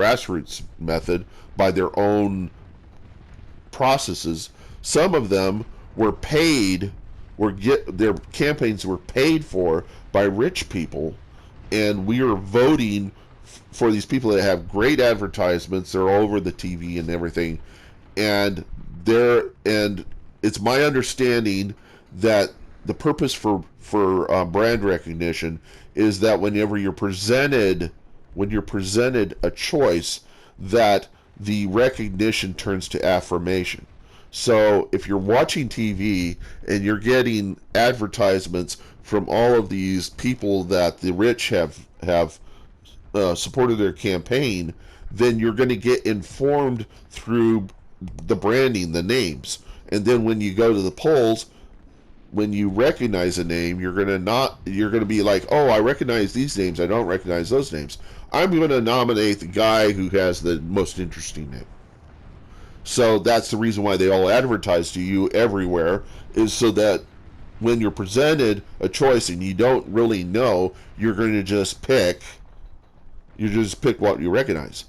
grassroots method by their own processes. Some of them were paid, their campaigns were paid for by rich people, and we are voting for these people that have great advertisements. They're all over the TV and everything, and it's my understanding that the purpose for brand recognition is that whenever you're presented a choice, that the recognition turns to affirmation. So if you're watching TV and you're getting advertisements from all of these people that the rich have supported their campaign, then you're going to get informed through the branding, the names. And then when you go to the polls, when you recognize a name, you're going to be like, oh, I recognize these names, I don't recognize those names. I'm going to nominate the guy who has the most interesting name. So that's the reason why they all advertise to you everywhere, is so that when you're presented a choice and you don't really know, you're going to just pick what you recognize.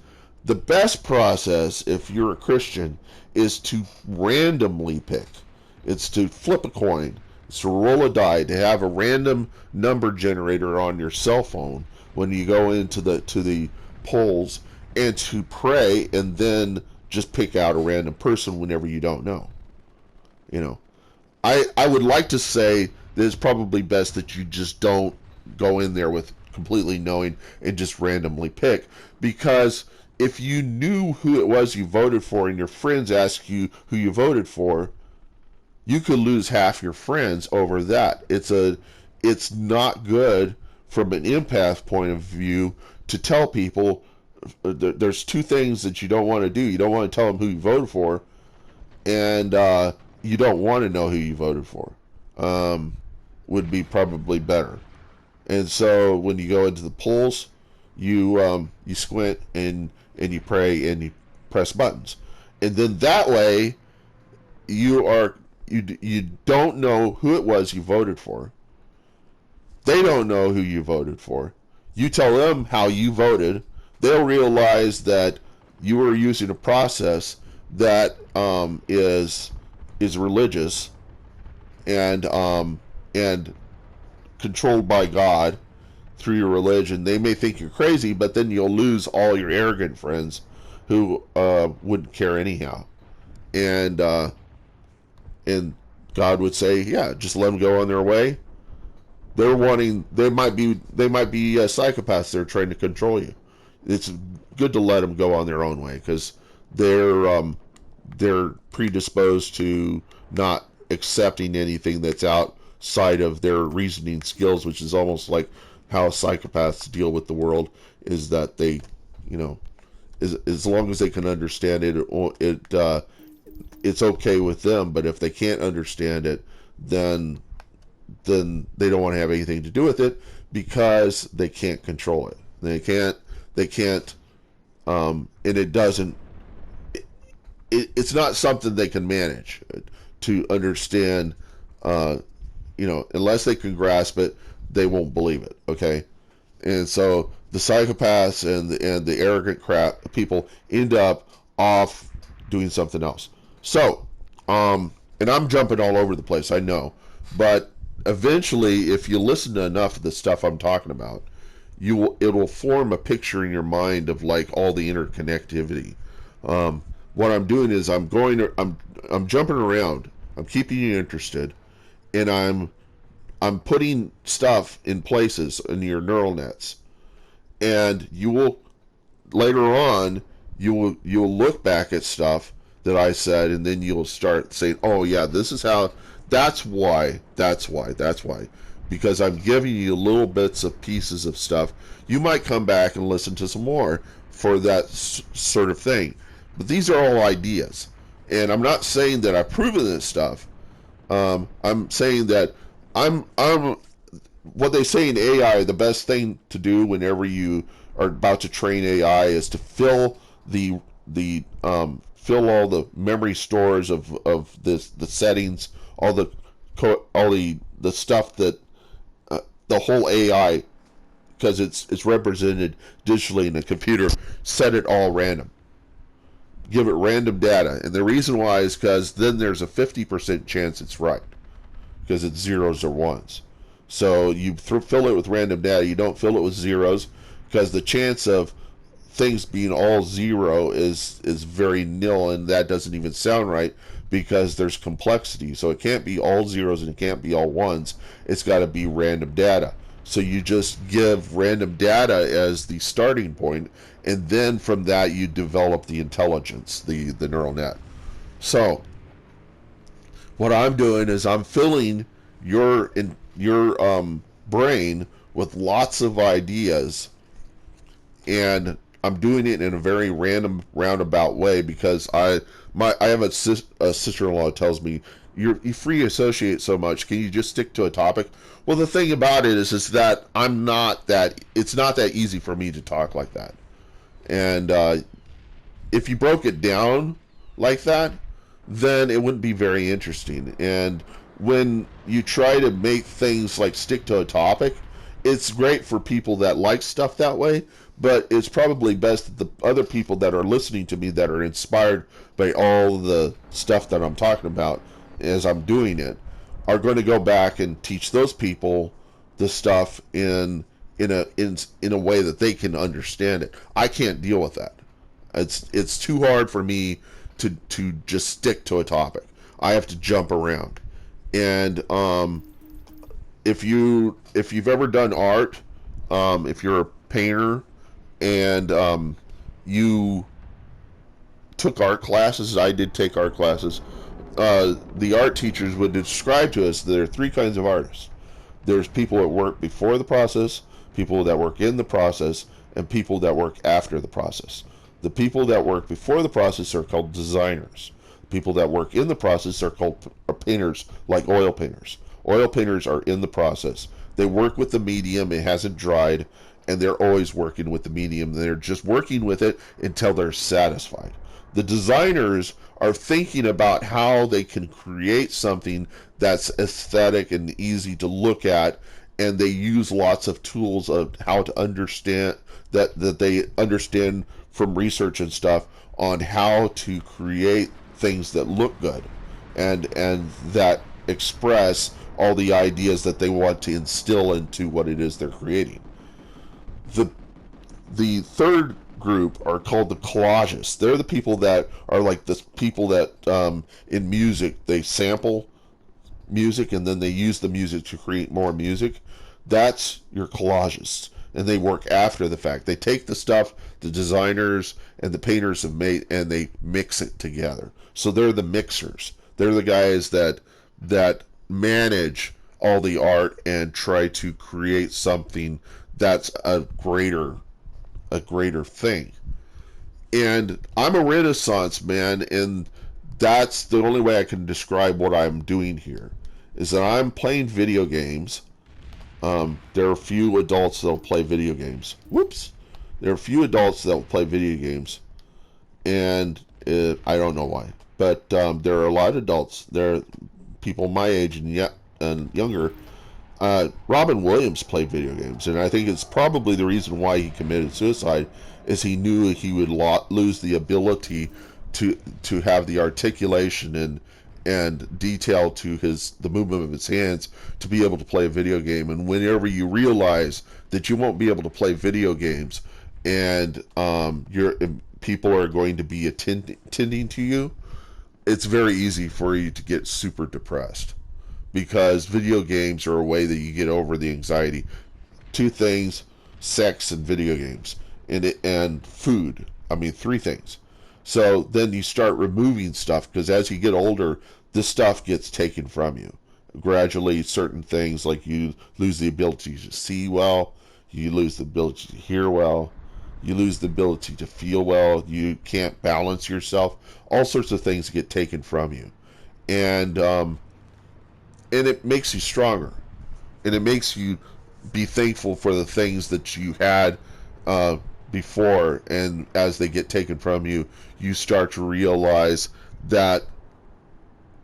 The best process, if you're a Christian, is to randomly pick. It's to flip a coin. It's to roll a die, to have a random number generator on your cell phone when you go into the polls, and to pray, and then just pick out a random person whenever you don't know. I would like to say that it's probably best that you just don't go in there with completely knowing and just randomly pick, because if you knew who it was you voted for and your friends ask you who you voted for, you could lose half your friends over that. It's not good from an empath point of view to tell people. There's two things that you don't want to do. You don't want to tell them who you voted for, and you don't want to know who you voted for. Would be probably better. And so when you go into the polls, you squint and you pray and you press buttons, and then that way you don't know who it was you voted for. They don't know who you voted for. You tell them how you voted. They'll realize that you were using a process that is religious and controlled by God through your religion. They may think you're crazy, but then you'll lose all your arrogant friends who wouldn't care anyhow. And God would say, yeah, just let them go on their way. They might be psychopaths. They're trying to control you. It's good to let them go on their own way, because they're predisposed to not accepting anything that's outside of their reasoning skills, which is almost like how psychopaths deal with the world, is that they, as long as they can understand it, it's okay with them. But if they can't understand it, then they don't want to have anything to do with it, because they can't control it. They can't, and it doesn't. It's not something they can manage to understand. Unless they can grasp it, they won't believe it. Okay, and so the psychopaths and the arrogant people end up off doing something else. So, and I'm jumping all over the place, I know, but eventually, if you listen to enough of the stuff I'm talking about, it will form a picture in your mind of like all the interconnectivity. What I'm doing is I'm jumping around. I'm keeping you interested, and I'm putting stuff in places in your neural nets, and you will later on you'll look back at stuff that I said, and then you'll start saying, oh yeah, this is how. That's why. Because I'm giving you little bits of pieces of stuff. You might come back and listen to some more for that sort of thing. But these are all ideas. And I'm not saying that I've proven this stuff. I'm saying that I'm what they say in AI, the best thing to do whenever you are about to train AI is to fill fill all the memory stores of the settings, all the stuff that the whole AI because it's represented digitally in the computer, set it all random. Give it random data. And the reason why is because then there's a 50% chance it's right, because it's zeros or ones. So you fill it with random data. You don't fill it with zeros, because the chance of things being all zero is very nil, and that doesn't even sound right, because there's complexity. So it can't be all zeros and it can't be all ones. It's got to be random data. So you just give random data as the starting point, and then from that you develop the intelligence, the neural net. So what I'm doing is I'm filling your brain with lots of ideas, and I'm doing it in a very random, roundabout way, because I have a sister-in-law who tells me, you free associate so much. Can you just stick to a topic? Well, the thing about it is that I'm not that. It's not that easy for me to talk like that. And if you broke it down like that, then it wouldn't be very interesting. And when you try to make things like stick to a topic, it's great for people that like stuff that way, but it's probably best that the other people that are listening to me, that are inspired by all the stuff that I'm talking about as I'm doing it, are going to go back and teach those people the stuff in a way that they can understand it. I can't deal with that. It's too hard for me to just stick to a topic. I have to jump around. And if you've ever done art, if you're a painter and you took art classes, I did take art classes. The art teachers would describe to us there are three kinds of artists. There's people that work before the process, people that work in the process, and people that work after the process. The people that work before the process are called designers. People that work in the process are called painters, like oil painters. Oil painters are in the process. They work with the medium, it hasn't dried, and they're always working with the medium. They're just working with it until they're satisfied. The designers are thinking about how they can create something that's aesthetic and easy to look at, and they use lots of tools of how to understand that they understand from research and stuff on how to create things that look good and that express all the ideas that they want to instill into what it is they're creating. The third group are called the collagists. They're the people that are like the people that in music, they sample music and then they use the music to create more music. That's your collagists, and they work after the fact. They take the stuff the designers and the painters have made and they mix it together. So they're the mixers. They're the guys that manage all the art and try to create something that's a greater thing. And I'm a Renaissance man, and that's the only way I can describe what I'm doing here, is that I'm playing video games. There are a few adults that will play video games. Whoops. There are a few adults that will play video games, and I don't know why. But there are a lot of adults. There are people my age and younger. Robin Williams played video games, and I think it's probably the reason why he committed suicide, is he knew he would lose the ability to have the articulation and detail to the movement of his hands to be able to play a video game. And whenever you realize that you won't be able to play video games, and people are going to be attending to you, it's very easy for you to get super depressed, because video games are a way that you get over the anxiety. Two things: sex and video games, and food. I mean, three things. So then you start removing stuff, because as you get older, this stuff gets taken from you. Gradually, certain things, like you lose the ability to see well, you lose the ability to hear well, you lose the ability to feel well, you can't balance yourself. All sorts of things get taken from you. And it makes you stronger. And it makes you be thankful for the things that you had before. And as they get taken from you, you start to realize that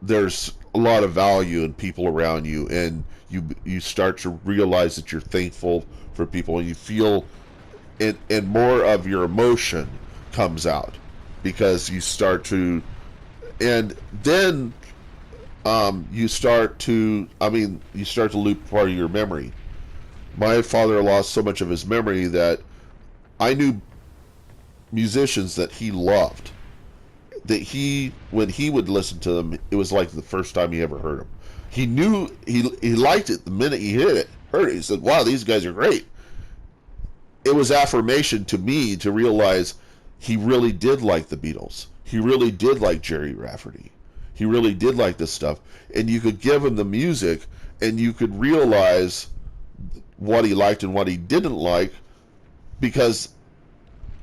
there's a lot of value in people around you, and you start to realize that you're thankful for people, and you feel it, and more of your emotion comes out because you start to, and then you start to, you start to lose part of your memory. My father lost so much of his memory that I knew musicians that he loved, that when he would listen to them, it was like the first time he ever heard them. He knew he liked it the minute he heard it. He said, "Wow, these guys are great." It was affirmation to me to realize he really did like the Beatles. He really did like Jerry Rafferty. He really did like this stuff. And you could give him the music, and you could realize what he liked and what he didn't like, because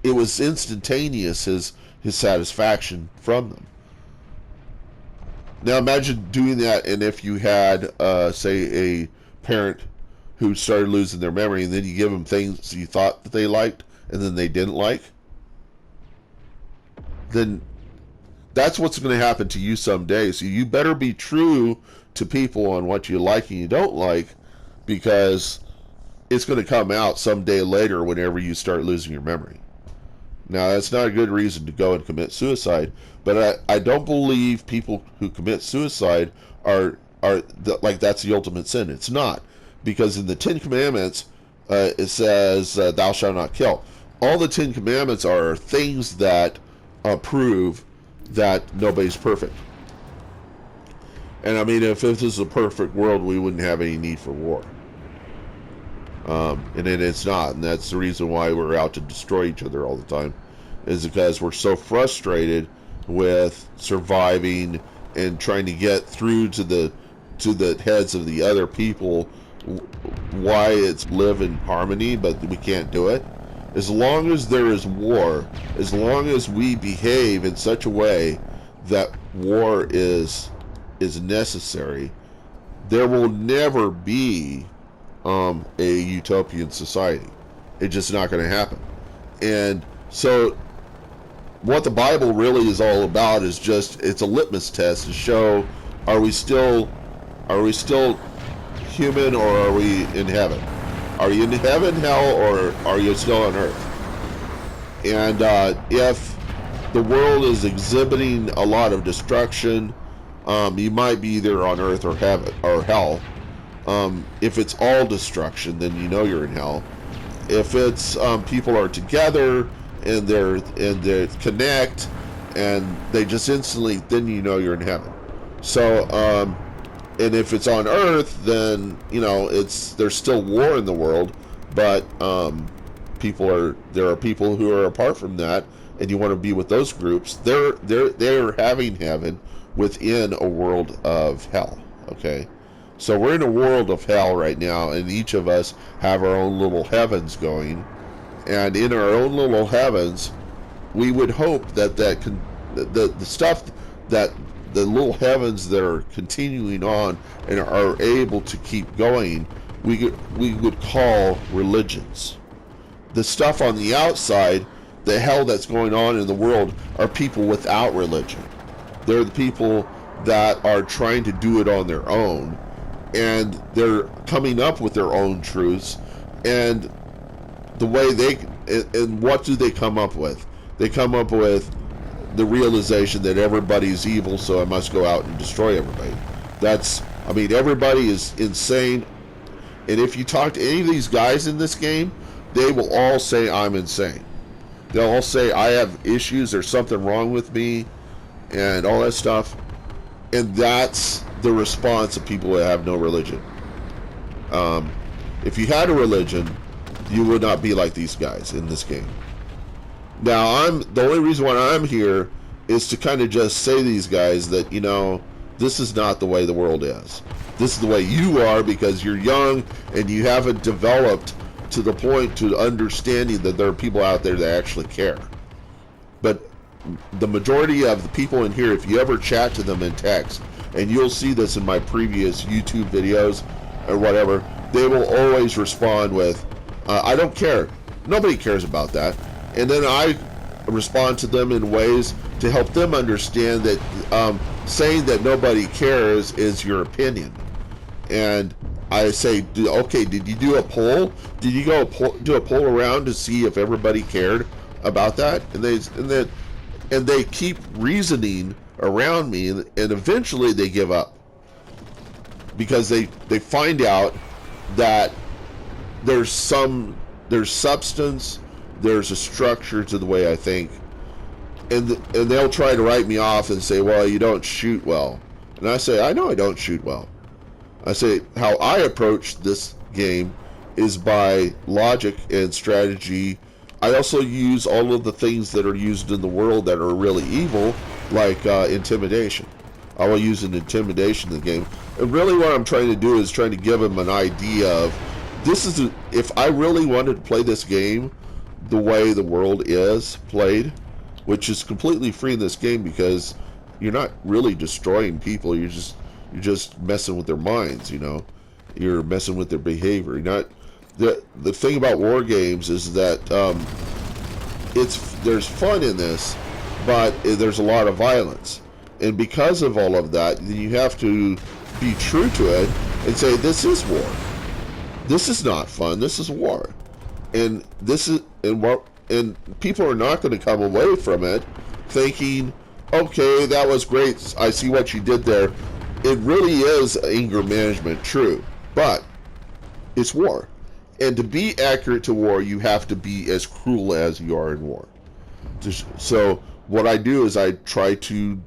it was instantaneous, his satisfaction from them. Now imagine doing that, and if you had, say, a parent who started losing their memory, and then you give them things you thought that they liked, and then they didn't like, then that's what's going to happen to you someday. So you better be true to people on what you like and you don't like, because it's going to come out someday later whenever you start losing your memory. Now, that's not a good reason to go and commit suicide, but I don't believe people who commit suicide are like that's the ultimate sin. It's not, because in the Ten Commandments, it says, "Thou shalt not kill." All the Ten Commandments are things that prove that nobody's perfect. And I mean, if this is a perfect world, we wouldn't have any need for war. And then it's not, and that's the reason why we're out to destroy each other all the time, is because we're so frustrated with surviving and trying to get through to the heads of the other people why it's live in harmony, but we can't do it. As long as there is war, as long as we behave in such a way that war is necessary, there will never be a utopian society. It's just not going to happen. And so what the Bible really is all about is just, it's a litmus test to show, are we still human, or are we in heaven? Are you in heaven, hell, or are you still on earth? And if the world is exhibiting a lot of destruction, you might be either on earth or heaven or hell. If it's all destruction, then you know you're in hell. If it's people are together and they connect and they just instantly, then you know you're in heaven. So and if it's on earth, then there's still war in the world, but there are people who are apart from that, and you want to be with those groups. They're having heaven within a world of hell. Okay. So we're in a world of hell right now, and each of us have our own little heavens going. And in our own little heavens, we would hope that the stuff that the little heavens that are continuing on and are able to keep going, we would call religions. The stuff on the outside, the hell that's going on in the world, are people without religion. They're the people that are trying to do it on their own, and they're coming up with their own truths, and the way and what do they come up with? They come up with the realization that everybody's evil, so I must go out and destroy everybody. Everybody is insane, and if you talk to any of these guys in this game, they will all say I'm insane. They'll all say I have issues, there's something wrong with me, and all that stuff. And that's the response of people that have no religion. If you had a religion, you would not be like these guys in this game. Now, the only reason why I'm here is to kind of just say to these guys that, this is not the way the world is. This is the way you are, because you're young and you haven't developed to the point to understanding that there are people out there that actually care. But the majority of the people in here, if you ever chat to them in text, and you'll see this in my previous YouTube videos or whatever, they will always respond with, I don't care. Nobody cares about that. And then respond to them in ways to help them understand that saying that nobody cares is your opinion. And I say, okay, did you do a poll? Did you go do a poll around to see if everybody cared about that? And they keep reasoning around me, and eventually they give up because they find out that there's substance, there's a structure to the way I think, and they'll try to write me off and say, well, you don't shoot well. And I say, I know I don't shoot well. I say, how I approach this game is by logic and strategy. I also use all of the things that are used in the world that are really evil, like intimidation. I will use an intimidation in the game. And really what I'm trying to do is trying to give them an idea of, if I really wanted to play this game the way the world is played, which is completely free in this game because you're not really destroying people, you're just messing with their minds, you're messing with their behavior. You're not the thing about war games is that there's fun in this, but there's a lot of violence, and because of all of that, you have to be true to it and say, this is war. This is not fun. This is war, and people are not going to come away from it thinking, okay, that was great. I see what you did there. It really is anger management, true, but it's war. And to be accurate to war, you have to be as cruel as you are in war. So what I do is I try to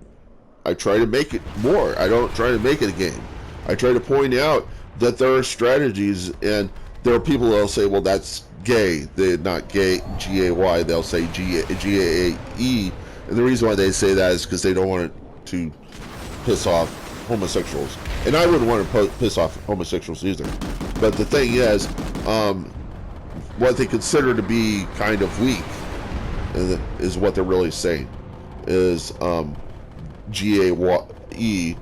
make it more. I don't try to make it a game. I try to point out that there are strategies, and there are people that'll say, well, that's gay. They're not gay, G-A-Y. They'll say G-A-E. And the reason why they say that is because they don't want it to piss off homosexuals. And I wouldn't want to piss off homosexuals either. But the thing is, what they consider to be kind of weak is what they're really saying. Is G-A-Y-E.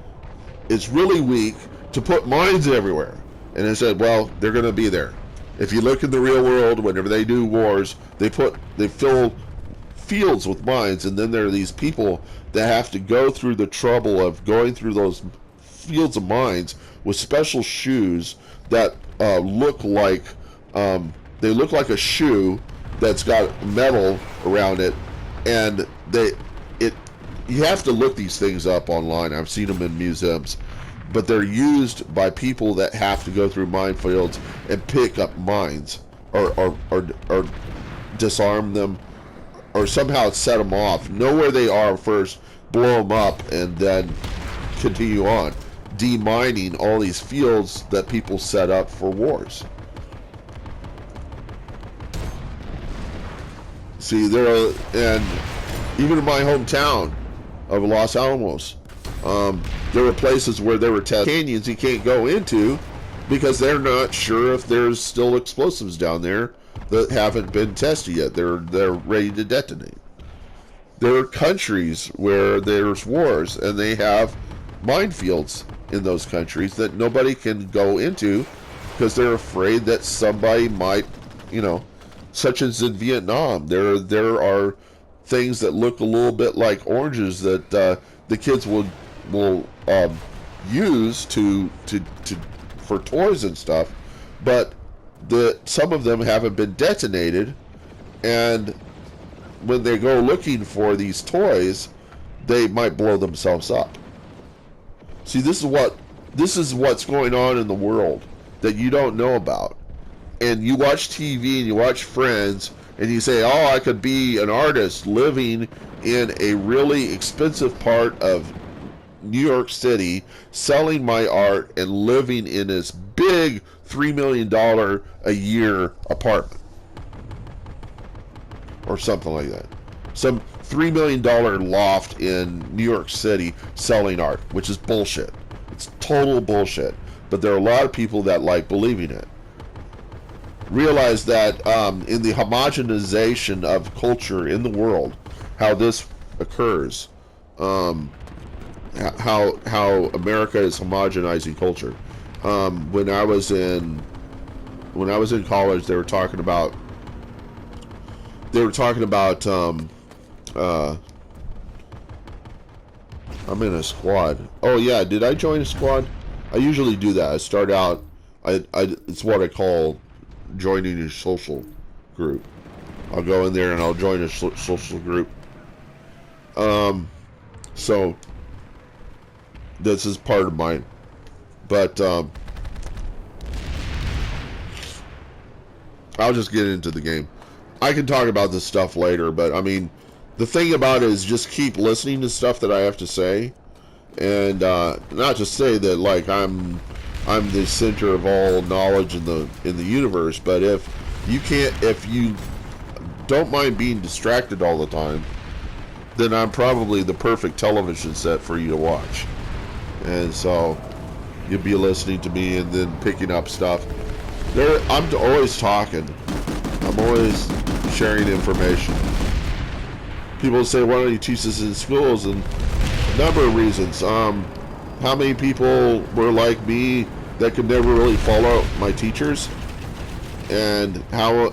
It's really weak to put mines everywhere. And they said, well, they're going to be there. If you look in the real world, whenever they do wars, they fill fields with mines, and then there are these people that have to go through the trouble of going through those fields of mines with special shoes that look like a shoe that's got metal around it, and you have to look these things up online. I've seen them in museums, but they're used by people that have to go through minefields and pick up mines or disarm them or somehow set them off. Know where they are first, blow them up, and then continue on, demining all these fields that people set up for wars. See, and even in my hometown of Los Alamos, there were places where there were canyons you can't go into because they're not sure if there's still explosives down there that haven't been tested yet. They're ready to detonate. There are countries where there's wars and they have minefields in those countries that nobody can go into because they're afraid that somebody might, such as in Vietnam. There are things that look a little bit like oranges that the kids will use for toys and stuff, but some of them haven't been detonated, and when they go looking for these toys, they might blow themselves up. See, this is what's going on in the world that you don't know about. And you watch TV and you watch Friends and you say, oh, I could be an artist living in a really expensive part of New York City, selling my art and living in this big $3 million a year apartment or something like that. Some $3 million loft in New York City selling art, which is bullshit. It's total bullshit. But there are a lot of people that like believing it. Realize that in the homogenization of culture in the world, how this occurs, how America is homogenizing culture. When I was in college, they were talking about Uh, I'm in a squad. Oh yeah, did I join a squad? I usually do that. I start out. It's what I call joining a social group. I'll go in there and I'll join a social group. So this is part of mine, but I'll just get into the game. I can talk about this stuff later, but I mean, the thing about it is just keep listening to stuff that I have to say, and not just say that like I'm the center of all knowledge in the universe, but if you don't mind being distracted all the time, then I'm probably the perfect television set for you to watch. And so you'll be listening to me and then picking up stuff. I'm always talking. I'm always sharing information. People say, why don't you teach this in schools? And a number of reasons. How many people were like me that could never really follow my teachers? And how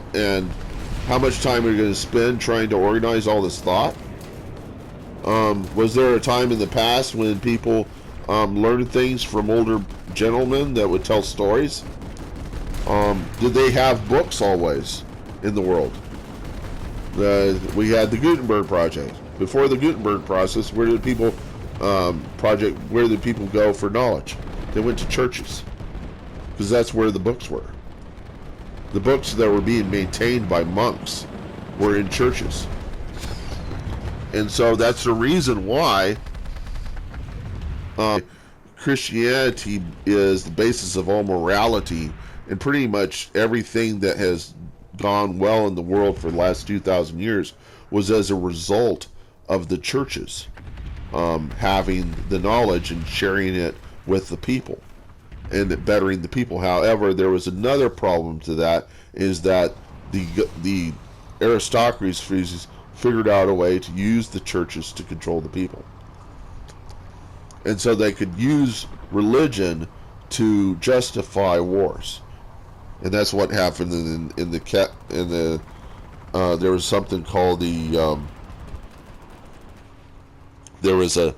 much time are you going to spend trying to organize all this thought? Was there a time in the past when people learned things from older gentlemen that would tell stories? Did they have books always in the world? We had the Gutenberg Project. Before the Gutenberg process, where did people go for knowledge? They went to churches, because that's where the books were. The books that were being maintained by monks were in churches. And so that's the reason why Christianity is the basis of all morality, and pretty much everything that has gone well in the world for the last 2,000 years was as a result of the churches having the knowledge and sharing it with the people and bettering the people. However, there was another problem to that, is that the aristocracies figured out a way to use the churches to control the people. And so they could use religion to justify wars. And that's what happened there was something called there was a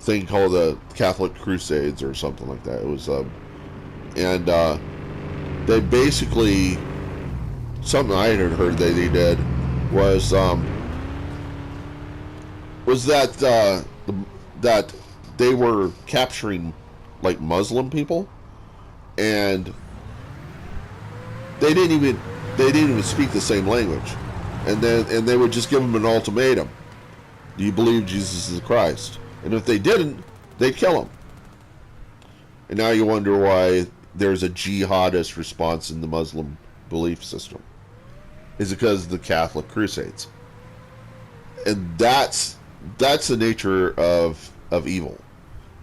thing called the Catholic Crusades or something like that. It was they basically, something I had heard they did was that they were capturing like Muslim people, and they didn't even speak the same language, and they would just give them an ultimatum: do you believe Jesus is Christ? And if they didn't, they'd kill them. And now you wonder why there's a jihadist response in the Muslim belief system. Is because of the Catholic Crusades. And that's the nature of evil.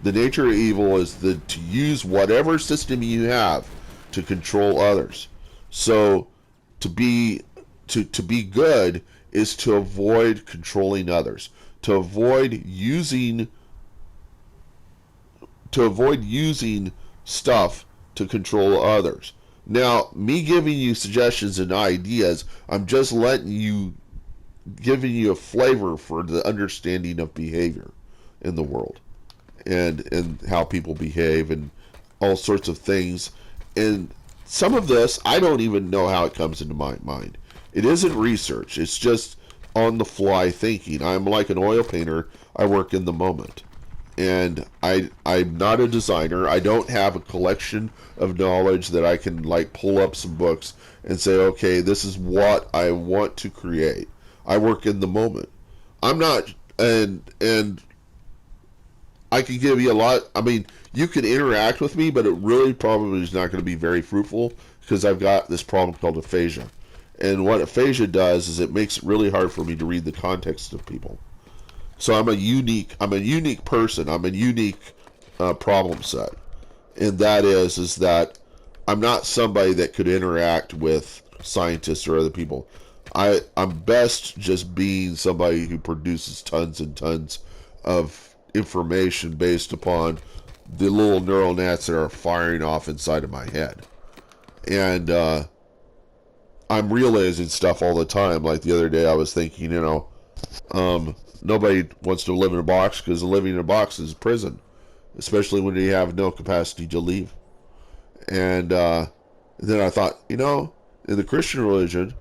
The nature of evil is to use whatever system you have to control others. So to be good is to avoid controlling others, to avoid using stuff to control others. Now, me giving you suggestions and ideas, I'm just giving you a flavor for the understanding of behavior in the world, and how people behave and all sorts of things. And some of this, I don't even know how it comes into my mind. It isn't research. It's just on the fly thinking. I'm like an oil painter. I work in the moment. And I'm not a designer. I don't have a collection of knowledge that I can like pull up some books and say, okay, this is what I want to create. I work in the moment. I'm not, and I can give you a lot. I mean, you can interact with me, but it really probably is not going to be very fruitful, because I've got this problem called aphasia. And what aphasia does is it makes it really hard for me to read the context of people. So I'm a unique person. I'm a unique problem set, and that is that I'm not somebody that could interact with scientists or other people. I'm best just being somebody who produces tons and tons of information based upon the little neural nets that are firing off inside of my head, and I'm realizing stuff all the time. Like the other day, I was thinking, nobody wants to live in a box, because living in a box is prison, especially when you have no capacity to leave. And then I thought, in the Christian religion,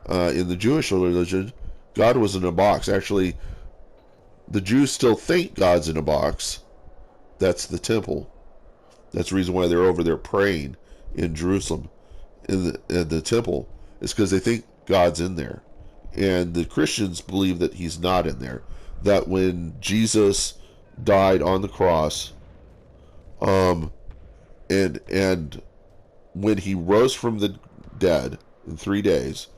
in the Jewish religion, God was in a box. Actually, the Jews still think God's in a box. That's the temple. That's the reason why they're over there praying in Jerusalem, in the temple. It's because they think God's in there. And the Christians believe that he's not in there. That when Jesus died on the cross, and when he rose from the dead in 3 days,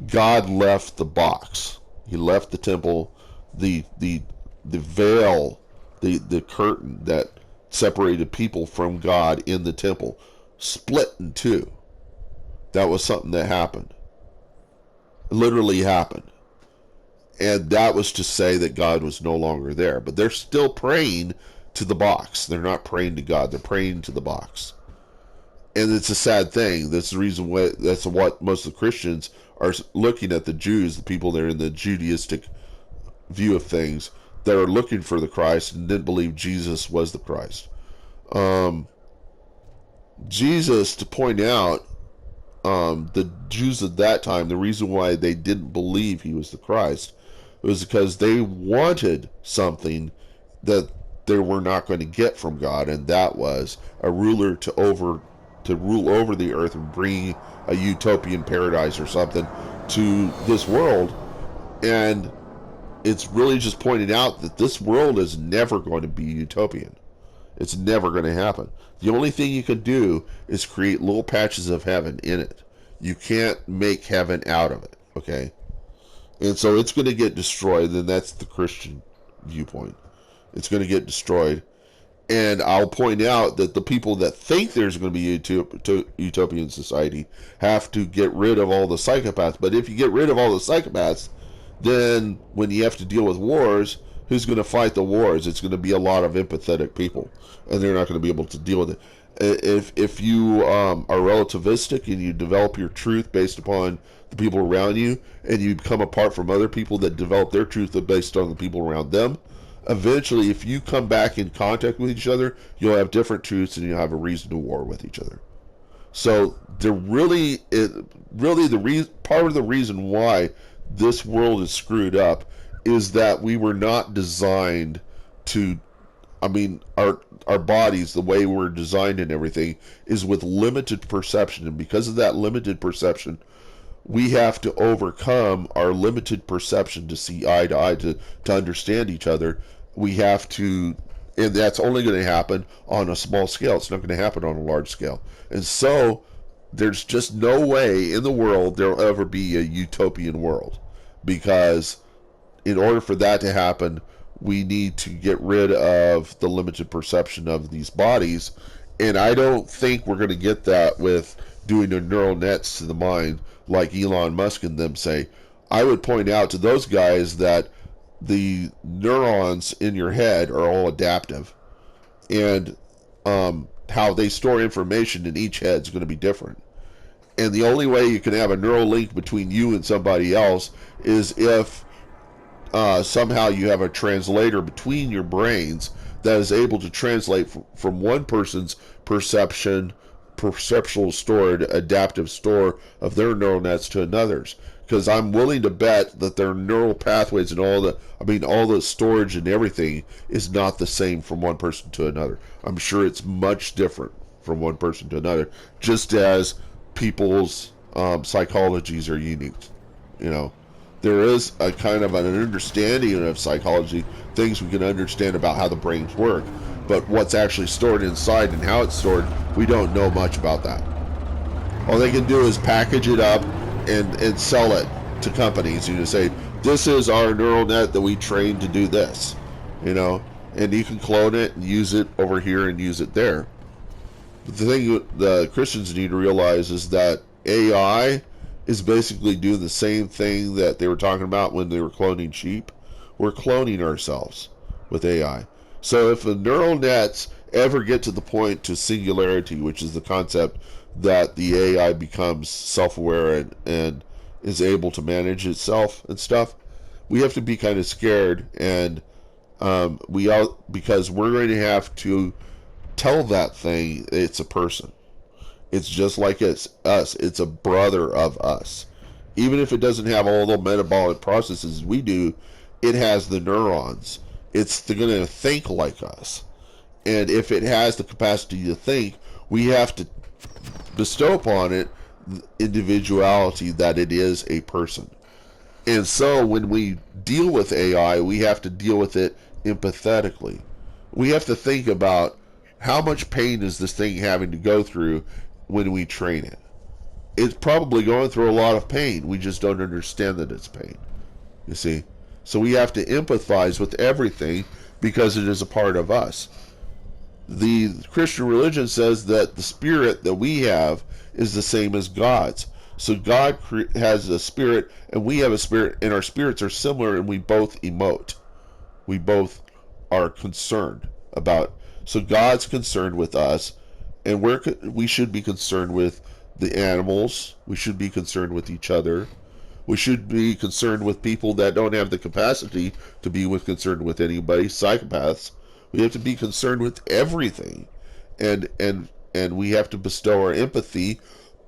God left the box. He left the temple, the veil, the curtain that separated people from God in the temple split in two. That was something that happened. It literally happened. And that was to say that God was no longer there. But they're still praying to the box. They're not praying to God. They're praying to the box. And it's a sad thing. That's the reason why, that's what most of the Christians are looking at the Jews, the people that are in the Judaistic view of things, that are looking for the Christ and didn't believe Jesus was the Christ. Jesus, to point out, the Jews at that time, the reason why they didn't believe he was the Christ was because they wanted something that they were not going to get from God, and that was a ruler to rule over the earth and bring a utopian paradise or something to this world. And it's really just pointing out that this world is never going to be utopian. It's never going to happen. The only thing you can do is create little patches of heaven in it. You can't make heaven out of it, okay? And so it's going to get destroyed, and that's the Christian viewpoint. It's going to get destroyed. And I'll point out that the people that think there's going to be a utopian society have to get rid of all the psychopaths. But if you get rid of all the psychopaths, then when you have to deal with wars, who's going to fight the wars? It's going to be a lot of empathetic people, and they're not going to be able to deal with it. If you are relativistic and you develop your truth based upon the people around you, and you become apart from other people that develop their truth based on the people around them, eventually, if you come back in contact with each other, you'll have different truths and you'll have a reason to war with each other. So part of the reason why this world is screwed up is that we were not designed to, our bodies, the way we're designed and everything, is with limited perception. And because of that limited perception, we have to overcome our limited perception to see eye to eye, to understand each other. We have to, and that's only going to happen on a small scale. It's not going to happen on a large scale. And so there's just no way in the world there'll ever be a utopian world, because in order for that to happen, we need to get rid of the limited perception of these bodies. And I don't think we're going to get that with doing the neural nets to the mind like Elon Musk and them say. I would point out to those guys that the neurons in your head are all adaptive, and how they store information in each head is going to be different. And the only way you can have a neural link between you and somebody else is if somehow you have a translator between your brains that is able to translate from one person's perceptual stored adaptive store of their neural nets to another's. Because I'm willing to bet that their neural pathways and all the storage and everything is not the same from one person to another. I'm sure it's much different from one person to another, just as people's psychologies are unique. There is a kind of an understanding of psychology, things we can understand about how the brains work, but what's actually stored inside and how it's stored, we don't know much about that. All they can do is package it up and sell it to companies. Say, this is our neural net that we trained to do this, and you can clone it and use it over here and use it there. But the thing the Christians need to realize is that AI is basically doing the same thing that they were talking about when they were cloning sheep. We're cloning ourselves with AI. So if the neural nets ever get to the point to singularity, which is the concept that the AI becomes self-aware and is able to manage itself and stuff, we have to be kind of scared, and because we're going to have to tell that thing it's a person. It's just like it's us. It's a brother of us. Even if it doesn't have all the metabolic processes we do, it has the neurons. It's going to think like us. And if it has the capacity to think, we have to bestow upon it individuality, that it is a person. And so when we deal with AI, we have to deal with it empathetically. We have to think about how much pain is this thing having to go through when we train it. It's probably going through a lot of pain. We just don't understand that it's pain. You see? So we have to empathize with everything because it is a part of us. The Christian religion says that the spirit that we have is the same as God's. So God has a spirit and we have a spirit, and our spirits are similar, and we both emote. We both are concerned about. So God's concerned with us, and we should be concerned with the animals. We should be concerned with each other. We should be concerned with people that don't have the capacity to be concerned with anybody, psychopaths. We have to be concerned with everything, and we have to bestow our empathy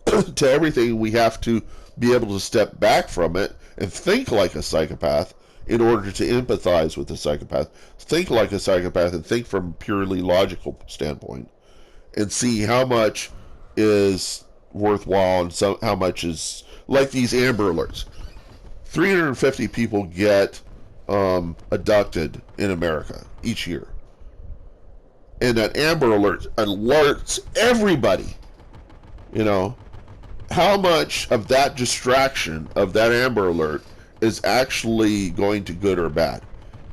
to everything. We have to be able to step back from it and think like a psychopath in order to empathize with a psychopath. Think like a psychopath and think from a purely logical standpoint, and see how much is worthwhile and how much is, like these Amber Alerts. 350 people get abducted in America each year. And that Amber Alert alerts everybody. You know, how much of that distraction, of that Amber Alert, is actually going to good or bad?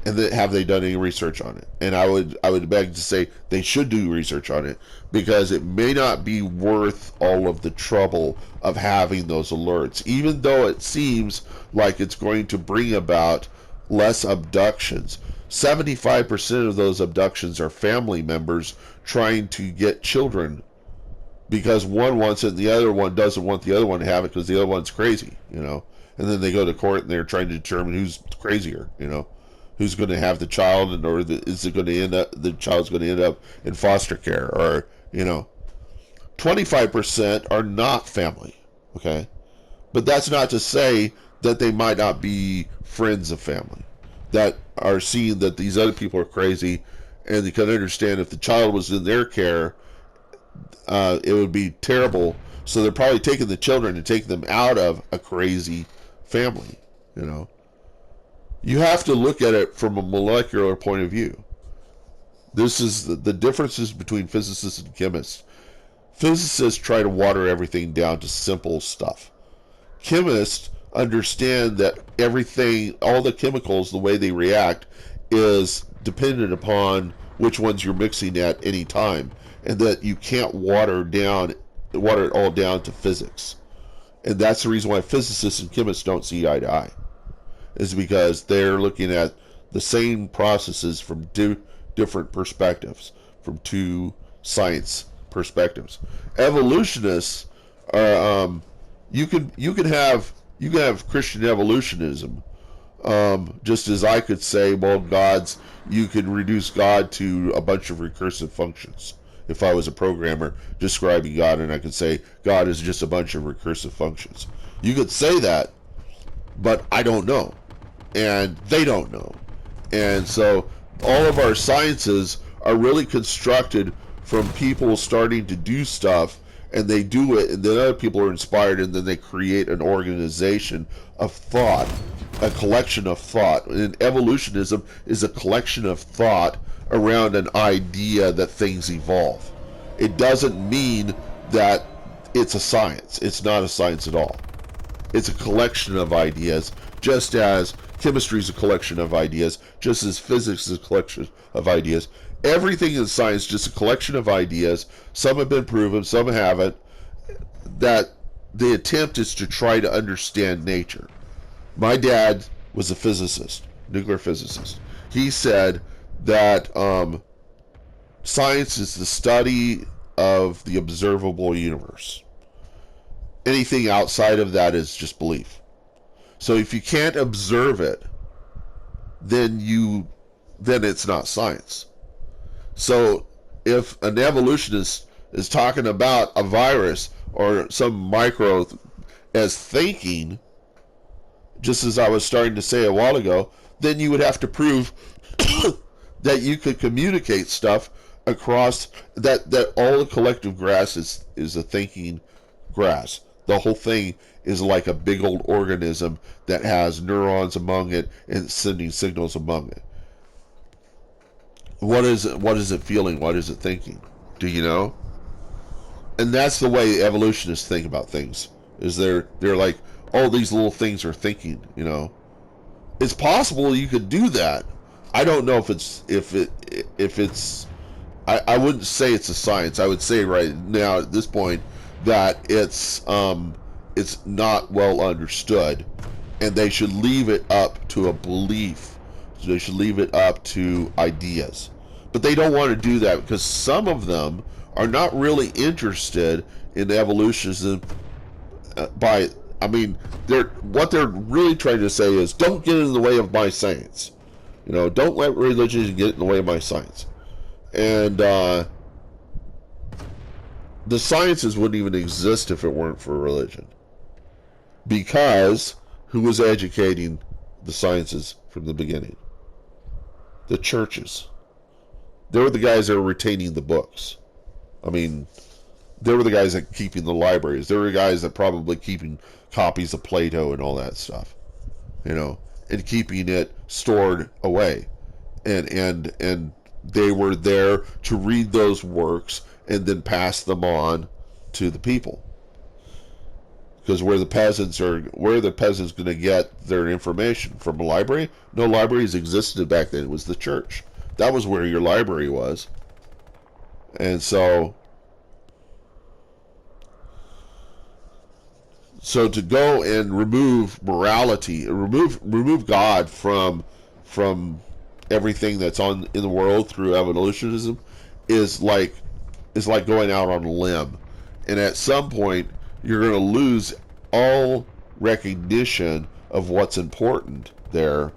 And have they done any research on it? And I would beg to say they should do research on it, because it may not be worth all of the trouble of having those alerts, even though it seems like it's going to bring about less abductions. 75% of those abductions are family members trying to get children, because one wants it and the other one doesn't want the other one to have it because the other one's crazy, you know. And then they go to court and they're trying to determine who's crazier, you know, who's going to have the child, and is it going to end up, the child's going to end up in foster care, or, you know. 25% are not family, okay? But that's not to say that they might not be friends of family that are seeing that these other people are crazy, and they can understand if the child was in their care, it would be terrible. So they're probably taking the children and taking them out of a crazy family, you know. You have to look at it from a molecular point of view. This is the differences between physicists and chemists. Physicists try to water everything down to simple stuff. Chemists understand that everything, all the chemicals, the way they react, is dependent upon which ones you're mixing at any time, and that you can't water it all down to physics. And that's the reason why physicists and chemists don't see eye to eye, is because they're looking at the same processes from different perspectives, from two science perspectives. Evolutionists are you can have Christian evolutionism, just as I could say, well, you could reduce God to a bunch of recursive functions. If I was a programmer describing God, and I could say God is just a bunch of recursive functions. You could say that, but I don't know, and they don't know. And so all of our sciences are really constructed from people starting to do stuff, and they do it, and then other people are inspired, and then they create an organization of thought, a collection of thought. And evolutionism is a collection of thought around an idea that things evolve. It doesn't mean that it's a science. It's not a science at all. It's a collection of ideas, just as chemistry is a collection of ideas, just as physics is a collection of ideas. Everything in science is just a collection of ideas. Some have been proven, some haven't. That the attempt is to try to understand nature. My dad was a physicist, nuclear physicist. He said that science is the study of the observable universe. Anything outside of that is just belief. So if you can't observe it, then it's not science. So if an evolutionist is talking about a virus or some micro as thinking, just as I was starting to say a while ago, then you would have to prove that you could communicate stuff across that all the collective grass is a thinking grass. The whole thing is like a big old organism that has neurons among it and sending signals among it. What is it feeling? What is it thinking? Do you know? And that's the way evolutionists think about things. Is they're like, oh, these little things are thinking, you know. It's possible you could do that. I don't know if it's I wouldn't say it's a science. I would say right now at this point that it's not well understood, and they should leave it up to a belief. So they should leave it up to ideas. But they don't want to do that because some of them are not really interested in evolutionism what they're really trying to say is don't get in the way of my science. You know, don't let religion get in the way of my science. And the sciences wouldn't even exist if it weren't for religion. Because who was educating the sciences from the beginning? The churches. They were the guys that were retaining the books. I mean, they were the guys that keeping the libraries. They were the guys that probably keeping copies of Plato and all that stuff, you know, and keeping it stored away. And they were there to read those works and then pass them on to the people. Because where the peasants going to get their information? From a library? No libraries existed back then. It was the church. That was where your library was. And so to go and remove morality, remove God from everything that's in the world through evolutionism is like going out on a limb. And at some point you're going to lose all recognition of what's important there,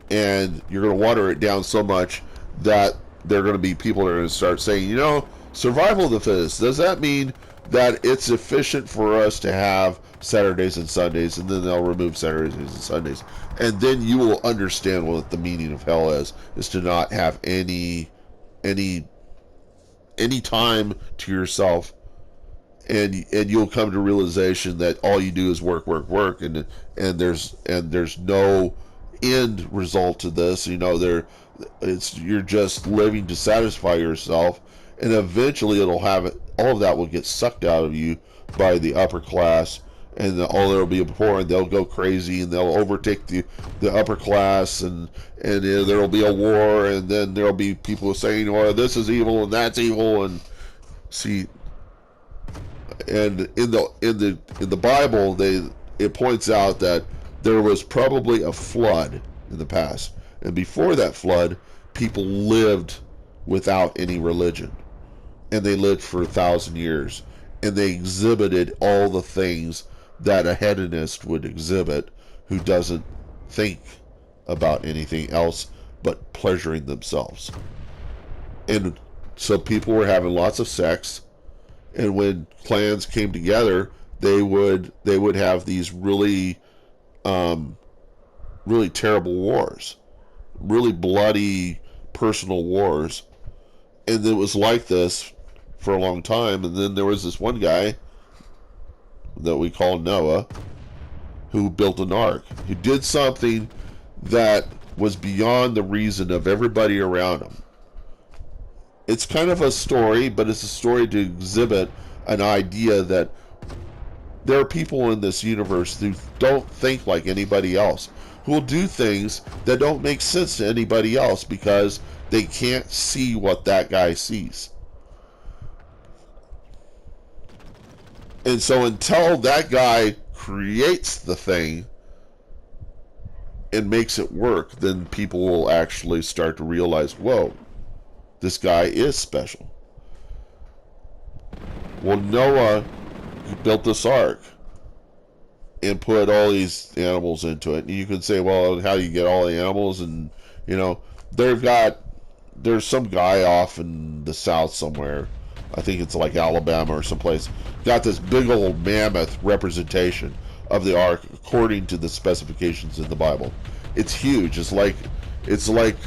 and you're going to water it down so much that there are going to be people that are going to start saying, you know, survival of the fittest. Does that mean that it's efficient for us to have Saturdays and Sundays, and then they'll remove Saturdays and Sundays, and then you will understand what the meaning of hell is to not have any time to yourself, and you'll come to realization that all you do is work, and there's no end result to this. You know, you're just living to satisfy yourself, and eventually all of that will get sucked out of you by the upper class, and all there'll be poor, and they'll go crazy, and they'll overtake the upper class, and there'll be a war, and then there'll be people saying, "Oh, this is evil and that's evil," and see. And in the Bible, it points out that there was probably a flood in the past, and before that flood, people lived without any religion, and they lived for 1,000 years, and they exhibited all the things that a hedonist would exhibit, who doesn't think about anything else but pleasuring themselves. And so people were having lots of sex, and when clans came together, they would have these really terrible wars, really bloody personal wars. And it was like this for a long time. And then there was this one guy that we call Noah, who built an ark, who did something that was beyond the reason of everybody around him. It's kind of a story, but it's a story to exhibit an idea that there are people in this universe who don't think like anybody else, who will do things that don't make sense to anybody else because they can't see what that guy sees. And so until that guy creates the thing and makes it work, then people will actually start to realize, whoa, this guy is special. Well, Noah built this ark and put all these animals into it. And you can say, well, how do you get all the animals? And You know, there's some guy off in the south somewhere. I think it's like Alabama or someplace. Got this big old mammoth representation of the ark according to the specifications in the Bible. It's huge. It's like it's like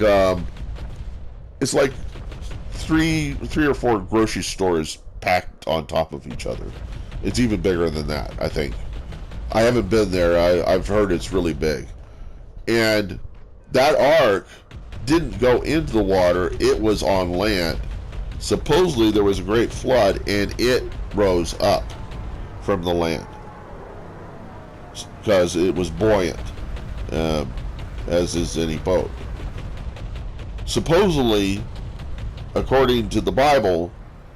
three or four grocery stores packed on top of each other. It's even bigger than that, I think. I haven't been there. I've heard it's really big. And that ark didn't go into the water, it was on land. Supposedly there was a great flood and it rose up from the land because it was buoyant, as is any boat. Supposedly, according to the Bible,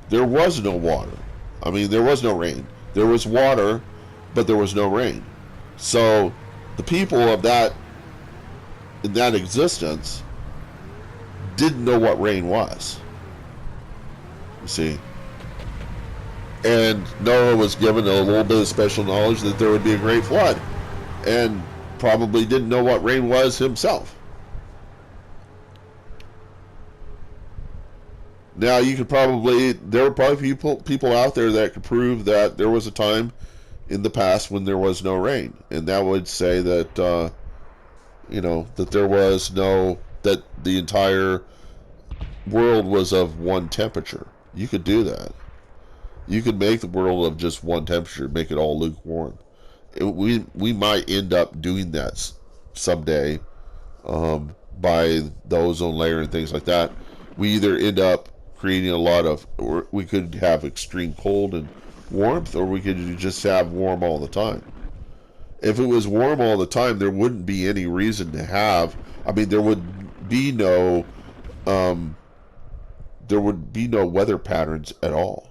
there was no water. I mean, there was no rain. There was water, but there was no rain. So the people of that, in that existence, didn't know what rain was. You see? And Noah was given a little bit of special knowledge that there would be a great flood, and probably didn't know what rain was himself. Now, there were probably people out there that could prove that there was a time in the past when there was no rain, and that would say that, that there was that the entire world was of one temperature. You could do that. You could make the world of just one temperature, make it all lukewarm. We might end up doing that someday, by the ozone layer and things like that. We either end up creating or we could have extreme cold and warmth, or we could just have warm all the time. If it was warm all the time, there wouldn't be any reason to have. I mean, there would be no weather patterns at all.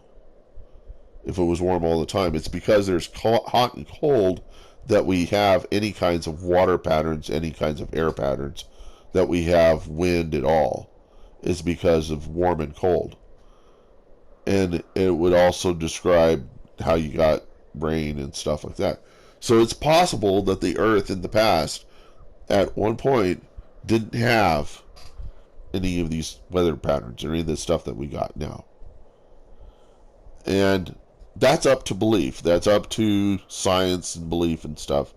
If it was warm all the time, it's because there's hot and cold that we have any kinds of water patterns, any kinds of air patterns, that we have wind at all. Is because of warm and cold. And it would also describe how you got rain and stuff like that. So it's possible that the earth in the past, at one point, didn't have any of these weather patterns or any of the stuff that we got now. And that's up to belief. That's up to science and belief and stuff.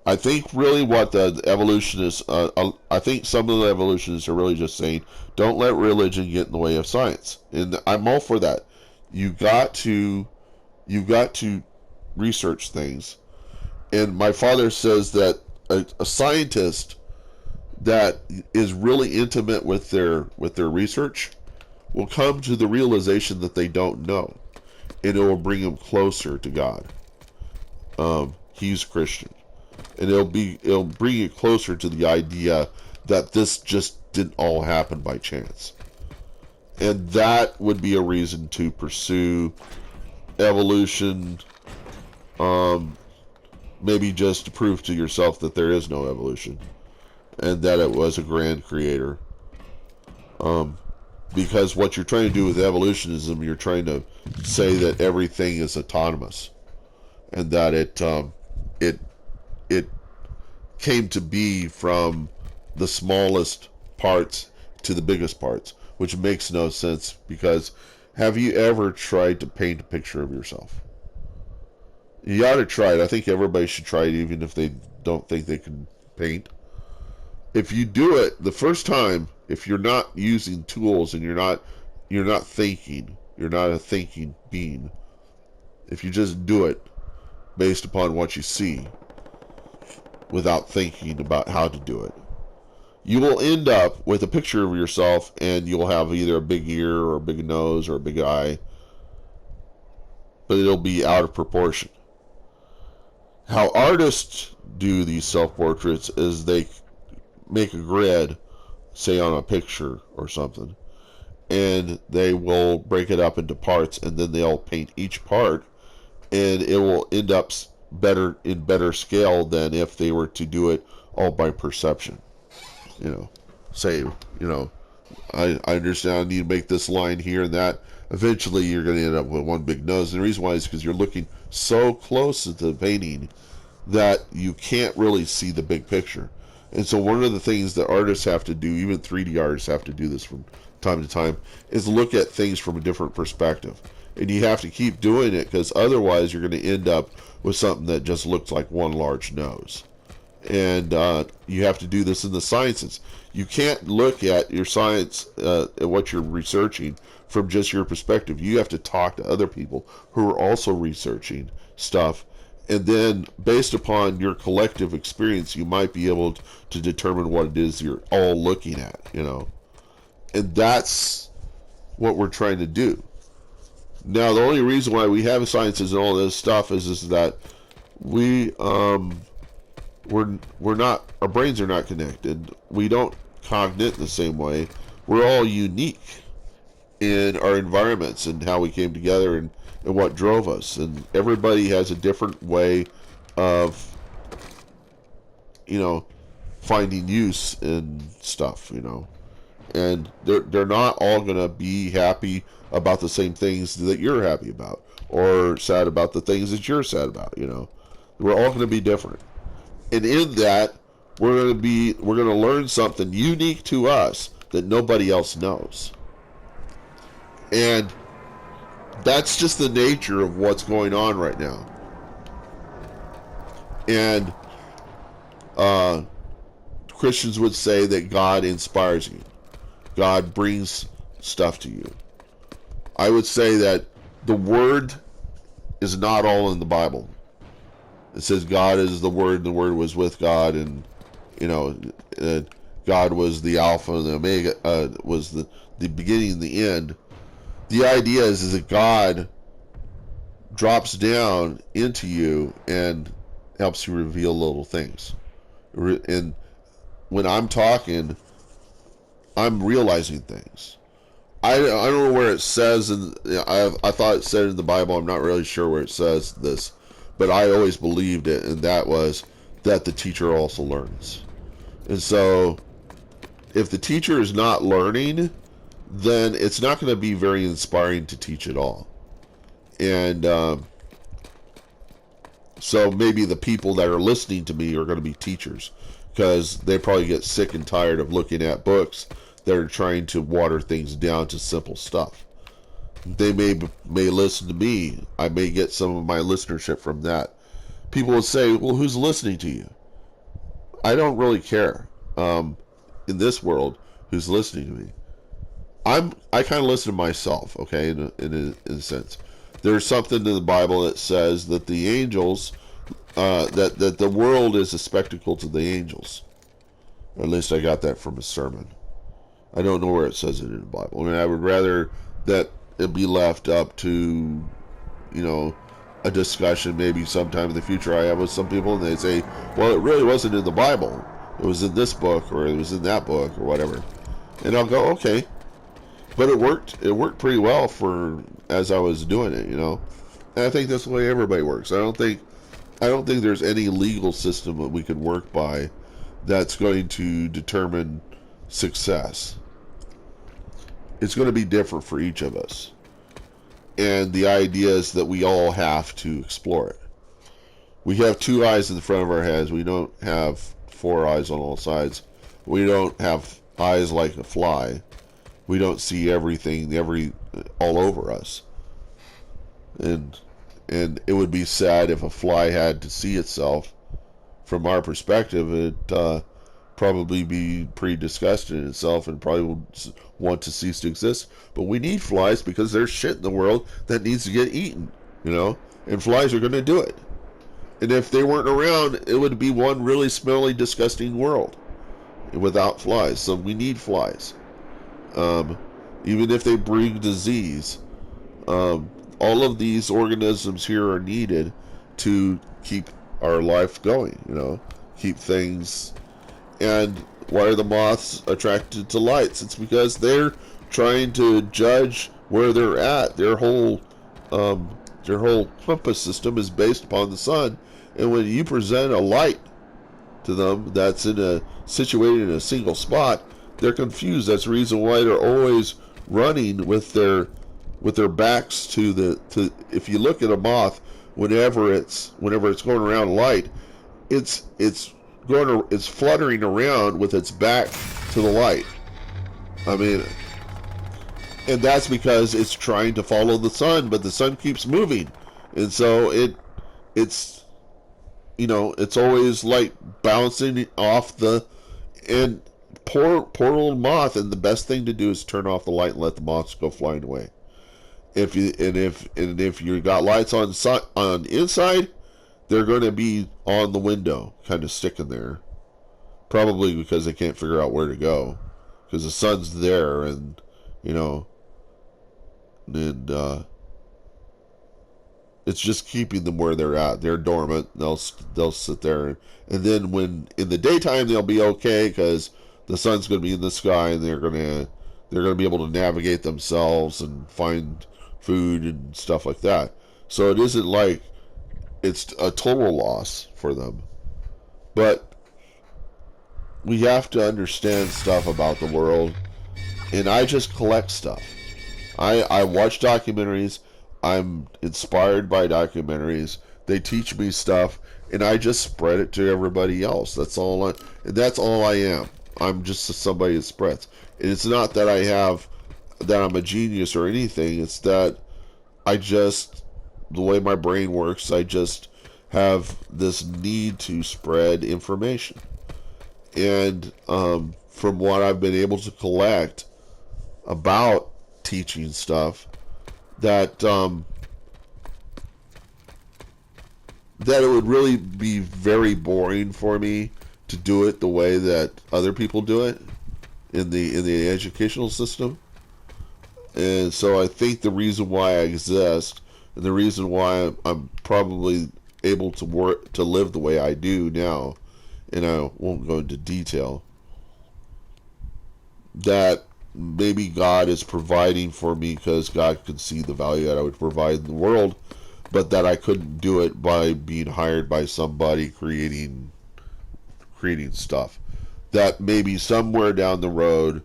I think really what the evolutionists, I think some of the evolutionists are really just saying, don't let religion get in the way of science. And I'm all for that. You've got to research things. And my father says that a scientist that is really intimate with their research will come to the realization that they don't know, and it will bring them closer to God. He's Christian. And it'll bring you closer to the idea that this just didn't all happen by chance. And that would be a reason to pursue evolution, maybe just to prove to yourself that there is no evolution, and that it was a grand creator. Because what you're trying to do with evolutionism, you're trying to say that everything is autonomous, and that it came to be from the smallest parts to the biggest parts, which makes no sense. Because have you ever tried to paint a picture of yourself? You ought to try it. I think everybody should try it, even if they don't think they can paint. If you do it the first time, if you're not using tools and you're not thinking, you're not a thinking being. If you just do it based upon what you see, without thinking about how to do it, you will end up with a picture of yourself, and you'll have either a big ear or a big nose or a big eye, but it'll be out of proportion. How artists do these self-portraits is they make a grid, say on a picture or something, and they will break it up into parts, and then they'll paint each part, and it will end up better scale than if they were to do it all by perception. I understand I need to make this line here and that. Eventually you're going to end up with one big nose, and the reason why is because you're looking so close to the painting that you can't really see the big picture. And so one of the things that artists have to do, even 3D artists have to do this from time to time, is look at things from a different perspective. And you have to keep doing it, because otherwise you're going to end up with something that just looks like one large nose. And you have to do this in the sciences. You can't look at your science, at what you're researching, from just your perspective. You have to talk to other people who are also researching stuff, and then based upon your collective experience, you might be able to determine what it is you're all looking at, and that's what we're trying to do. Now, the only reason why we have sciences and all this stuff is that we're not, our brains are not connected. We don't cognate the same way. We're all unique in our environments and how we came together, and what drove us. And everybody has a different way of, finding use in stuff, And they're not all going to be happy about the same things that you're happy about, or sad about the things that you're sad about, We're all going to be different. And in that, we're going to learn something unique to us that nobody else knows. And that's just the nature of what's going on right now. And Christians would say that God inspires you. God brings stuff to you. I would say that the Word is not all in the Bible. It says God is the Word, and the Word was with God, and God was the Alpha and the Omega, was the beginning and the end. The idea is that God drops down into you and helps you reveal little things. And when I'm talking, I'm realizing things. I don't know where it says, and I thought it said in the Bible. I'm not really sure where it says this, but I always believed it, and that was that the teacher also learns. And so, if the teacher is not learning, then it's not going to be very inspiring to teach at all. And so maybe the people that are listening to me are going to be teachers, because they probably get sick and tired of looking at books that are trying to water things down to simple stuff. They may listen to me. I may get some of my listenership from that. People will say, well, who's listening to you? I don't really care. In this world, who's listening to me? I kind of listen to myself, okay, in a sense. There's something in the Bible that says that the angels, that the world is a spectacle to the angels. Or at least I got that from a sermon. I don't know where it says it in the Bible. I mean, I would rather that it be left up to, a discussion maybe sometime in the future I have with some people, and they say, well, it really wasn't in the Bible. It was in this book, or it was in that book, or whatever. And I'll go, okay. But it worked. It worked pretty well as I was doing it, And I think that's the way everybody works. I don't think there's any legal system that we can work by that's going to determine success. It's going to be different for each of us. And the idea is that we all have to explore it. We have two eyes in the front of our heads. We don't have four eyes on all sides. We don't have eyes like a fly. We don't see everything all over us. And it would be sad if a fly had to see itself. From our perspective, it probably be pretty disgusted in itself and probably would want to cease to exist. But we need flies because there's shit in the world that needs to get eaten, and flies are going to do it. And if they weren't around, it would be one really smelly, disgusting world without flies. So we need flies. Even if they bring disease, all of these organisms here are needed to keep our life going, keep things. And why are the moths attracted to lights? It's because they're trying to judge where they're at. Their whole compass system is based upon the sun. And when you present a light to them that's situated in a single spot, they're confused. That's the reason why they're always running with their backs to if you look at a moth, whenever it's going around light, it's it's fluttering around with its back to the light. I mean, and that's because it's trying to follow the sun, but the sun keeps moving, and so it's it's always like bouncing off the and poor old moth. And the best thing to do is turn off the light and let the moths go flying away. If you got lights on inside, they're going to be on the window, kind of sticking there, probably because they can't figure out where to go, because the sun's there, and and it's just keeping them where they're at. They're dormant. They'll sit there, and then when in the daytime they'll be okay because the sun's going to be in the sky, and they're going to be able to navigate themselves and find food and stuff like that. So it isn't like it's a total loss for them, but we have to understand stuff about the world, and I just collect stuff. I watch documentaries. I'm inspired by documentaries. They teach me stuff, and I just spread it to everybody else. That's all I am. I'm just somebody that spreads. And it's not that I'm a genius or anything. It's that the way my brain works, I just have this need to spread information. And from what I've been able to collect about teaching stuff, that it would really be very boring for me to do it the way that other people do it in the educational system. And so I think the reason why I exist, and the reason why I'm probably able to live the way I do now, and I won't go into detail, that maybe God is providing for me because God could see the value that I would provide in the world, but that I couldn't do it by being hired by somebody creating stuff. That maybe somewhere down the road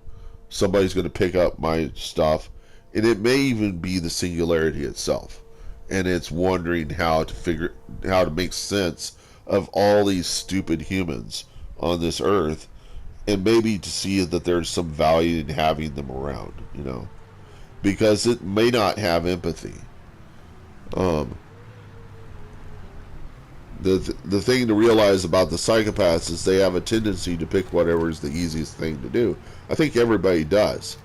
somebody's going to pick up my stuff, and it may even be the singularity itself, and it's wondering how to make sense of all these stupid humans on this earth, and maybe to see that there's some value in having them around, because it may not have empathy. The thing to realize about the psychopaths is they have a tendency to pick whatever is the easiest thing to do. I think everybody does,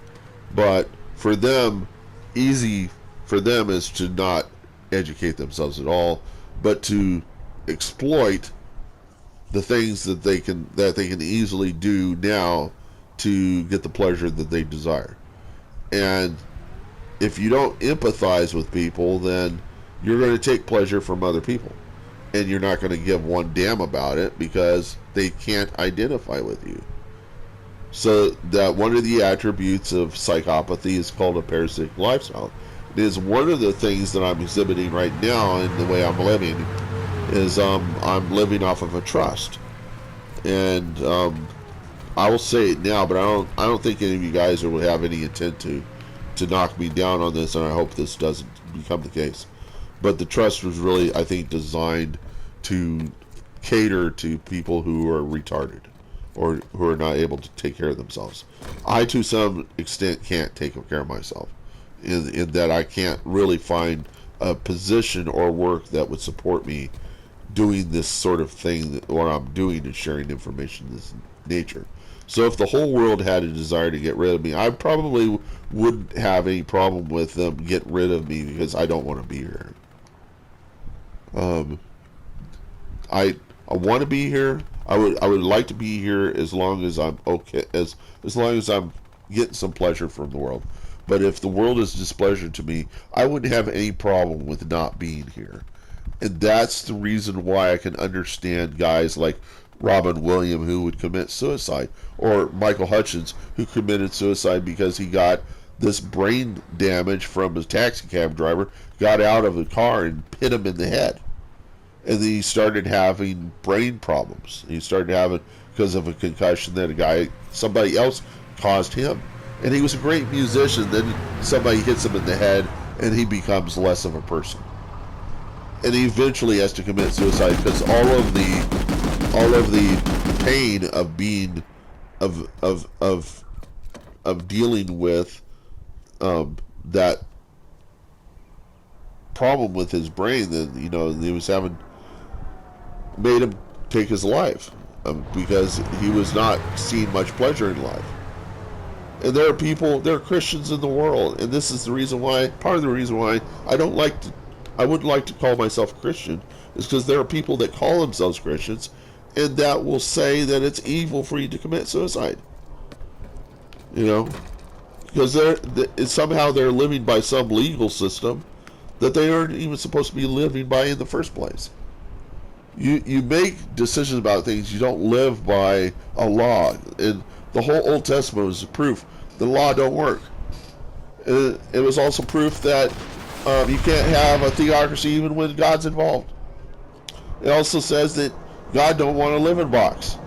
but for them, easy for them is to not educate themselves at all, but to exploit the things that they can easily do now to get the pleasure that they desire. And if you don't empathize with people, then you're going to take pleasure from other people, and you're not going to give one damn about it because they can't identify with you. So that one of the attributes of psychopathy is called a parasitic lifestyle. It is one of the things that I'm exhibiting right now in the way I'm living. Is I'm living off of a trust, and I will say it now, but I don't think any of you guys will have any intent to knock me down on this, and I hope this doesn't become the case. But the trust was really, I think, designed to cater to people who are retarded or who are not able to take care of themselves. I, to some extent, can't take care of myself, in that I can't really find a position or work that would support me doing this sort of thing that what I'm doing is sharing information of this nature. So if the whole world had a desire to get rid of me, I probably wouldn't have any problem with them get rid of me because I don't want to be here. I want to be here. I would like to be here as long as I'm okay, as long as I'm getting some pleasure from the world. But if the world is displeasure to me, I wouldn't have any problem with not being here. And that's the reason why I can understand guys like Robin Williams who would commit suicide, or Michael Hutchins who committed suicide because he got this brain damage from his taxi cab driver, got out of the car and hit him in the head. And then he started having brain problems. He started having, because of a concussion that somebody else caused him. And he was a great musician. Then somebody hits him in the head and he becomes less of a person. And he eventually has to commit suicide because all of all of the pain of being of dealing with that problem with his brain that he was having, made him take his life, because he was not seeing much pleasure in life. And there are Christians in the world, and this is the reason why, part of the reason why I wouldn't like to call myself a Christian, is because there are people that call themselves Christians and that will say that it's evil for you to commit suicide. Because somehow they're living by some legal system that they aren't even supposed to be living by in the first place. You make decisions about things, you don't live by a law. And the whole Old Testament was proof the law don't work. It was also proof that you can't have a theocracy even when God's involved. It also says that God don't want to live in a box.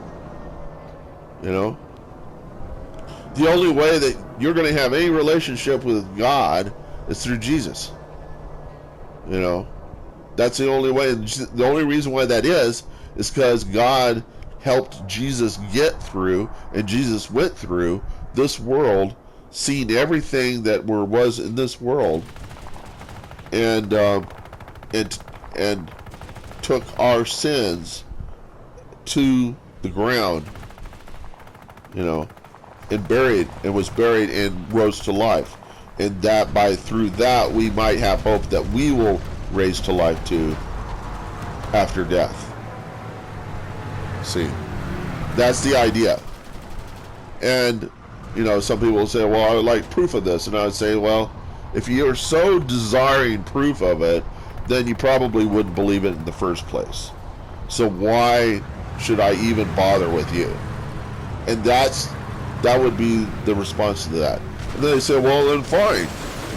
The only way that you're going to have any relationship with God is through Jesus. That's the only way. The only reason why that is because God helped Jesus get through, and Jesus went through this world, seeing everything that was in this world, and took our sins to the ground, and was buried and rose to life, and that through that we might have hope that we will raise to life too after death. See, that's the idea. And some people will say, well, I would like proof of this, and I would say, well, if you're so desiring proof of it, then you probably wouldn't believe it in the first place. So why should I even bother with you? And that would be the response to that. And then they say, well, then fine.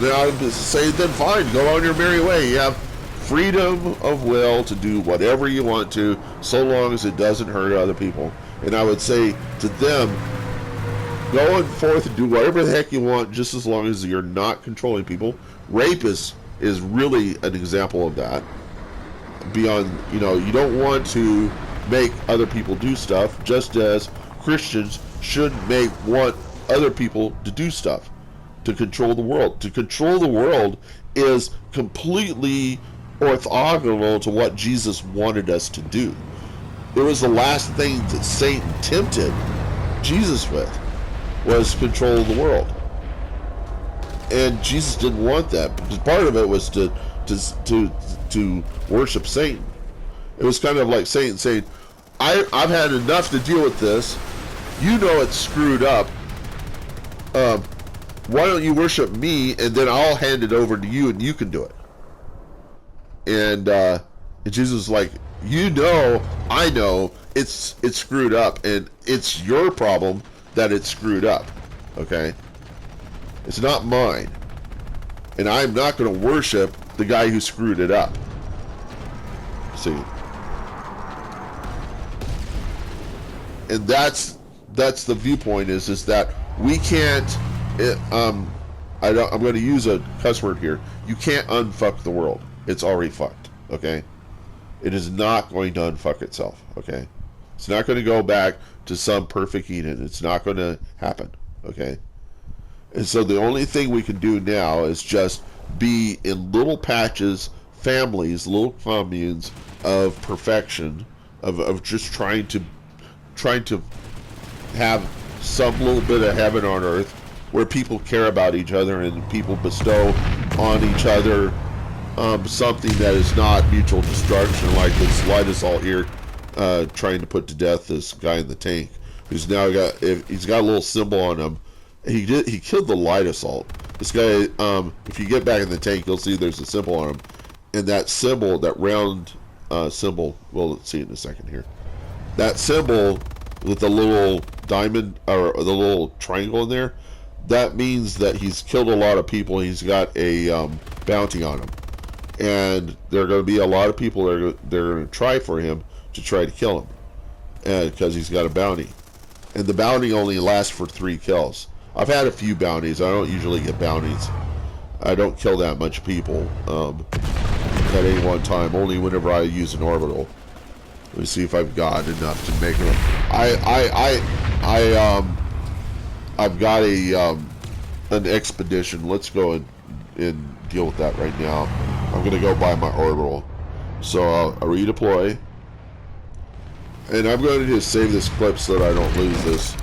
Then I would say, then fine, go on your merry way. You have freedom of will to do whatever you want to, so long as it doesn't hurt other people. And I would say to them, go forth and do whatever the heck you want, just as long as you're not controlling people. Rape is really an example of that. Beyond, you don't want to make other people do stuff, just as Christians should want other people to do stuff, to control the world. To control the world is completely orthogonal to what Jesus wanted us to do. It was the last thing that Satan tempted Jesus with, was control the world. And Jesus didn't want that, because part of it was to worship Satan. It was kind of like Satan saying, I've had enough to deal with this. It's screwed up. Why don't you worship me, and then I'll hand it over to you, and you can do it. And Jesus was like, I know it's screwed up, and it's your problem that it's screwed up. Okay? It's not mine. And I'm not going to worship the guy who screwed it up. See? And that's the viewpoint, is that we can't I'm going to use a cuss word here. You can't unfuck the world. It's already fucked. Okay? It is not going to unfuck itself. Okay? It's not going to go back to some perfect Eden. It's not going to happen. Okay? And so the only thing we can do now is just be in little patches, families, little communes of perfection, of just trying to have some little bit of heaven on earth, where people care about each other and people bestow on each other something that is not mutual destruction, like this light assault here, trying to put to death this guy in the tank, who's now he's got a little symbol on him. He killed the light assault. This guy, if you get back in the tank, you'll see there's a symbol on him, and that symbol, that round symbol, well, let's see it in a second here. That symbol with the little diamond or the little triangle in there, that means that he's killed a lot of people. He's got a bounty on him, and there are going to be a lot of people that are going to try for him to try to kill him, because he's got a bounty, and the bounty only lasts for 3 kills. I've had a few bounties. I don't usually get bounties. I don't kill that much people at any one time, only whenever I use an orbital. Let me see if I've got enough to make it. I've got an expedition. Let's go and deal with that right now. I'm gonna go buy my orbital. So I'll redeploy, and I'm going to just save this clip so that I don't lose this.